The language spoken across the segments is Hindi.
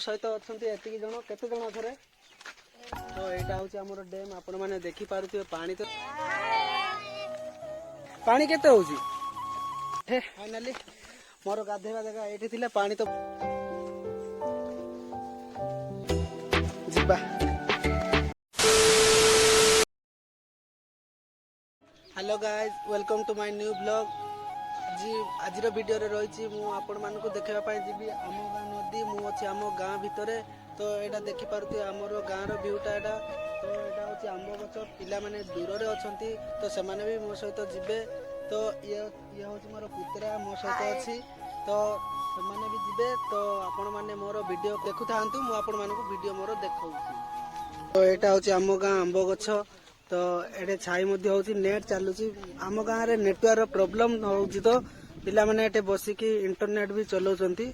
सहित अच्छा एति जन केते जन अथरे तो यहाँ हूँ आम डैम आपण मैंने देखी पारे पानी तो पानी केते होउची फाइनाली मोर गाधेवा जगह ये थिले पानी तो जिबा। Hello guys welcome to my new blog. आज वीडियो रे रही मुझे देखा जी आम गाँ नदी मु अच्छी आम गाँ भितर तो यहाँ देखिपे आमर गाँव व्यूटा यहाँ तो यहाँ हूँ आंब गच पिला माने दूर रे अच्छी तो से भी मो सहित जीवे तो ये हूँ मोर पुतरा मो सहित अच्छी तो से भी जीवे तो आपण मैंने मोर वीडियो देखु था वीडियो मोर देखा तो यहाँ हूँ आम गाँ आंब गछ तो ये छाई होती नेट चलुची आम गाँव में नेटवर्क प्रोब्लेम होची तो पिला माने ये बसिकी इंटरनेट भी चलाउछंती।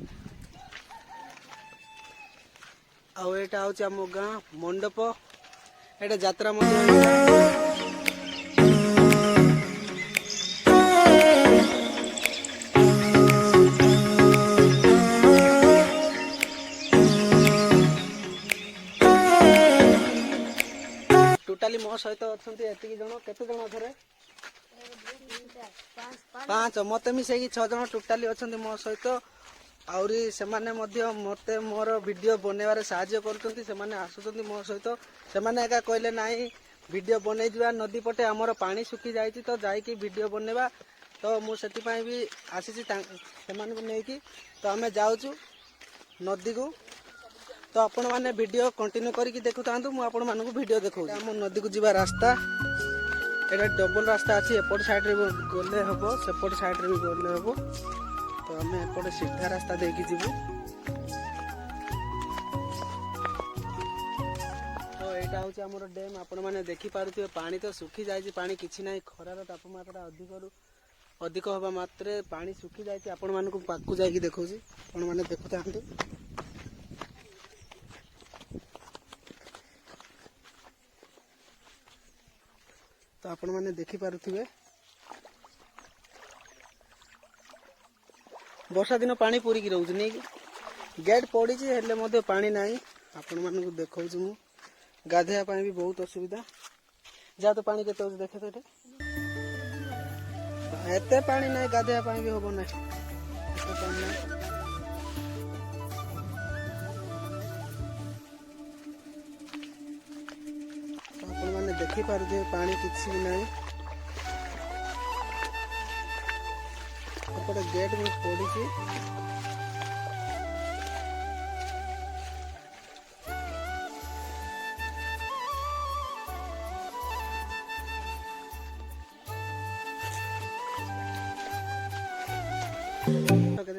आउ एटा हूँ आम गाँ मंडप एटा यात्रा टोटाली मो सहित अच्छा एति जन केते जन अथरे पांच मत मिसेकी 6 जन टोटाली अच्छा मो सहित आउरी सेमाने मध्य मते मोर वीडियो बनेबारे साहाय्य करछंती सेमाने आसुछंती मो सहित सेमाने एका कहले नाही वीडियो बनै दिबा नदी पटे हमर पानी सुखी जाईची तो जाईकी वीडियो बनेबा तो मु सेति पई भी आसीची सेमाने को नेकी तो हमें जाउछु नदी को तो आपण माने वीडियो कंटिन्यू करके देखु तांतु मु आपण मानकु वीडियो देखौ हम नदी को जीवा रास्ता एटा डबल रास्ता अछि एपट साइड रे गले हबो सेपट साइड रे भी गले हबो तो आम एपटे सीधा रास्ता देकी जीवु तो यहाँ हूँ आम डैम आपण मैंने देखी पारे पानी तो सुखी जाए पानी किसी ना खरार तापमात्रा अधिक हवा मात्रे पानी सुखी जाए आपण मानक पाकू जाकि देखा आपण मैंने देखु था तो आपण मैंने देखी पारुथिबे वर्षा दिन पानी पूरी रोज नहीं गेट पड़ी हेल्ले पानी नहीं आपण मानक देखा मु गाधेया भी बहुत असुविधा जा तो पानी केते देखे तो एते पानी नहीं गाधेया भी हम ना आपण मैंने देखी पारे पानी किसी भी नहीं एपटे गेट में पड़ी केते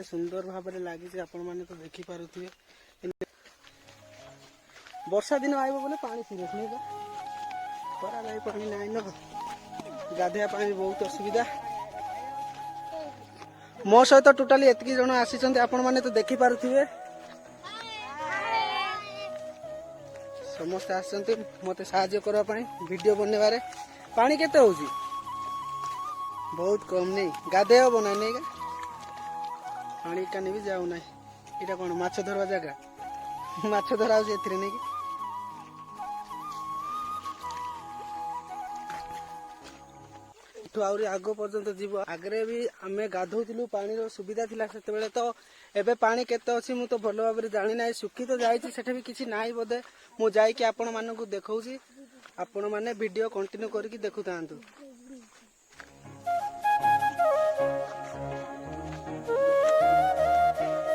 सुंदर भाव में लगी आपण मैंने तो देखी पारुथिबे वर्षा दिन आइबो बोले पानी सीरियस नहीं का खरा नहीं पानी नहीं न गाधेया भी बहुत असुविधा मो सहित टोटाली एतकी जन आसी आपण मैंने तो देखी पारुथिबे समस्त आसते मत साहाय्य करने वीडियो बनवारे पानी केते होउची बहुत कम नहीं गाधे हम ना नहीं पानी कानी भी जाऊ ना इटा कौन माछ धरवा जगह माछ धरा नहीं कि आउरी आग पर्यंत जीव आगे भी आम गाधौलु पानी सुविधा थिला सेते तो एबे पानी केते अछि मु तो भलो भाबरे जानि नै सुखी तो जाईची सेठे भी किछि नाही बोधे मु जाई कि आपण मानकु देखौची आपण माने वीडियो कंटिन्यू करके देखु तांतु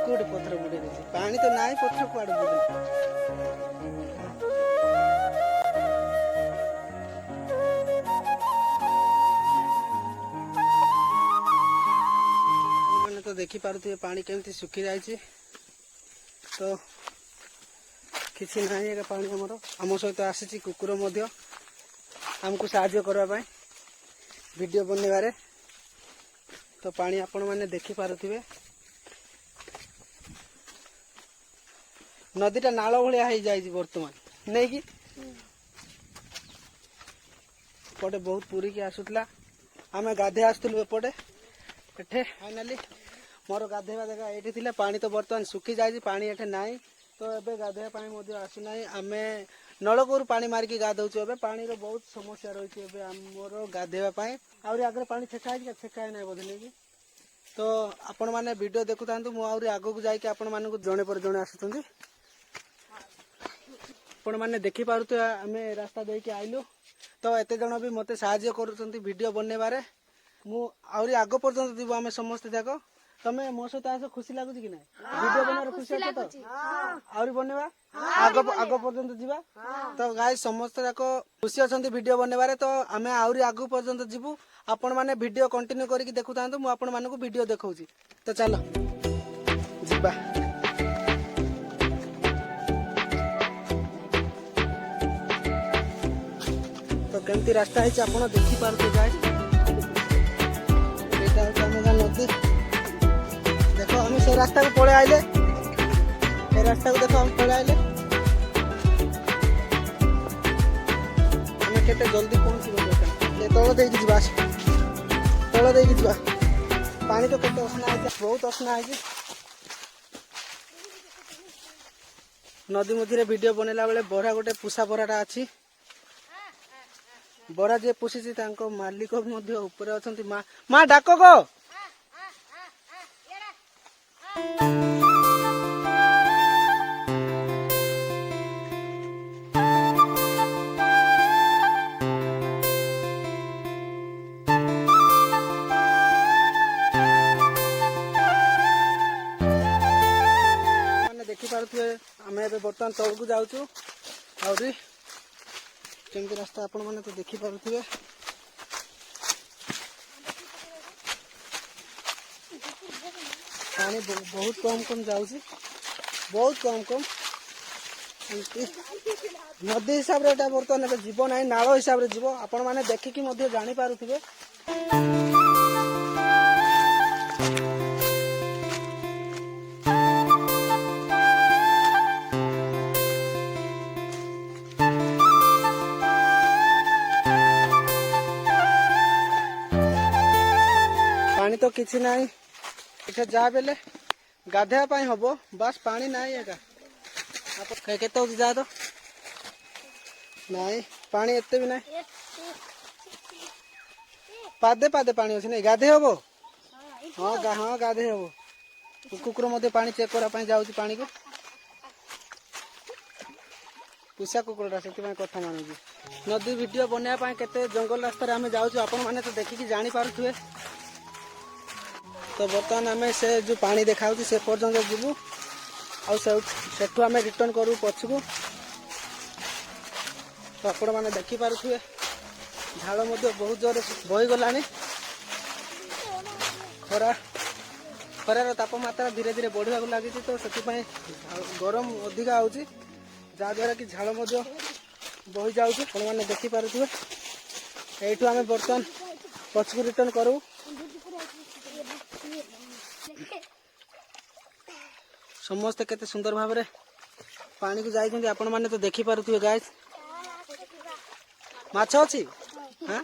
कोड पत्थर बुडे देछि पानी तो नाही पत्थर कुआड बुडे तो देखी पारे पानी केमती सुखी जाए तो किसी ना पानी आम सहित आसी कुकुर आमको साहाय्य करने वीडियो बनवारे तो पानी आपण मैंने देखी पारे नदीटा नाल भाया हो जाए बर्तमान नहीं कि पटे बहुत पूरी की आसूला आम गाधे आसलु एपटे एठे फाइनाली मोर गाधेवा जगह ये पानी तो बर्तमान सुखी जाए पानी एठे नाई तो एबे गाधेया पानी मध्य आसुना आमे नलकूर पानी मारिकी गाधौଛୁ एबे पानी रो बहुत समस्या रही एबे हमर गाधेवा पाई आउरी आगे पानी छेका नहीं बोधे नहीं तो आपण माने वीडियो देखुतांतु मु आउरी आगो को जाइके आपण मानकु जणे पर जणे आसुतंती आपण माने देखि पारुते आमे रास्ता देके आइलु तो एते जण भी मते सहाय्य करूछंती वीडियो बनेबारे मु आउरी आगो पर्यंत दिबो आमे समस्त जाको तमे मो सहित आस खुशी लागुची कि नाही वीडियो बनार खुशी अछ तो आउरी बनेबा आगो पर्यंत जीवा तो गाइस समस्त जाको खुशी अछंती वीडियो बनेबारे तो आमे आउरी आगो पर्यंत जीवु आपण माने वीडियो कंटिन्यू करिक देखुतांतु मु आपण मानकु वीडियो देखौची तो चलो जीवा तो केमती रास्ता है आपण देखि पारते गाइस एटा हमगा नदी देखो हम से रास्ता को पळे आइले ए रास्ता को देखो हम पळे आइले हम केते जल्दी पहुंचबो देखा ए तळ देई जिबा तळ देई जिबा पानी तो केते असना है बहुत असना है नदी मझी रे वीडियो बनेला बेले बरा गोटे पुसा बराटा अछि बरा जे पुसी तांको मालिक मध्ये ऊपर अछंती मा डाको गो देखि पारुथे आमे एबे बर्तमान तळ को जाउछु आउरी केमती रास्ता आपण माने तो देखि पारुथे पानी बहुत कम जाउछि बहुत कम नदी हिसाब रे बर्तमान जीव ना नाल हिसाब रे जीव आपण माने देखिकी मध्ये जानि पारुथिबे पानी तो किसी नहीं इठे जा बेले गाधेया पाई हबो बस पानी नहीं एका आप केते हो जा तो नहीं पानी एते भी नहीं पादे पादे पानी अछि नहीं गाधे हबो हां गाधे हबो कुकुर मध्ये पानी चेक करा पाई जाउची पानी को पुसा कुकुरटा से कथा मानुची नदी वीडियो बनया पाई केते जंगल रास्ता रे हमें जाउछु आपण माने तो देखिकी जानि पारुथुए तो बर्तमान आम से जो पानी देखा से पर्यटन जीवु आठू आम रिटर्न करू पछकू तो आपण मैंने देखिपे झाड़ बहुत जोर बही गला खरा खरार तापमात्रा धीरे धीरे बढ़ा लगी तो से गरम अधिका हो जहाद्वारा कि झाड़ बही जाऊँ मैंने देखिपे यू आम बर्तमान पछकू रिटर्न करूँ समस्ते केते सुंदर भाव रे पानी को जाइछन्ती आपण माने तो देखि पारुथिबे गाइस माछ अछि हां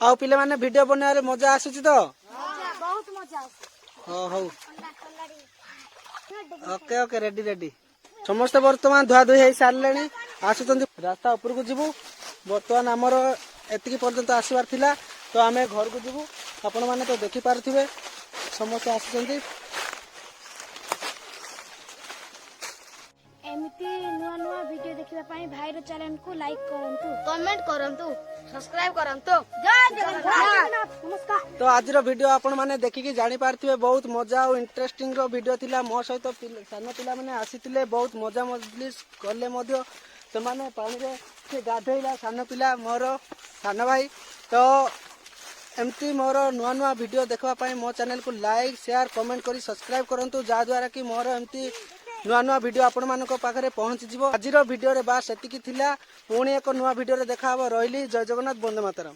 आ पिले माने वीडियो बनारे मजा आसुची तो बहुत मजा आसु हो हो ओके ओके रेडी रेडी समस्त वर्तमान धुआ धुई हे सारलेनी आसुचन्ती रास्ता ऊपर को जीवु वर्तमान हमर एतिकी पर्यंत आसीबार थिला तो आमे घर को जीवु आपण माने तो देखि पारुथिबे समस्त आसुचन्ती एमती नुआ नुआ वीडियो देखिबा पई भाई रो चैनल को लाइक करंतु कमेंट करंतु सब्सक्राइब करंतु जय जगन्नाथ नमस्कार तो आज रो वीडियो आपण माने देखिकी जानि पारथिबे बहुत मजा और इंटरेस्टिंग रो वीडियो थिला मो सहित सानो पिला माने आसीतिले बहुत मजा मजलिस करले मध्य से माने पानी रे से गाधैला सानो पिला मोर सानो भाई तो एमती मोर नुआ नुआ वीडियो देखबा पई मो चैनल को लाइक शेयर कमेंट करी सब्सक्राइब करंतु जा द्वारा कि मोर एमती नुआ नुआ वीडियो आपण मानक पाखरे पहुंच जिवो आज वीडियो रे बास एतिकी थिला पुणी एक नुआ वीडियो रे देखा हबो रहिली जय जगन्नाथ वंदे मातरम।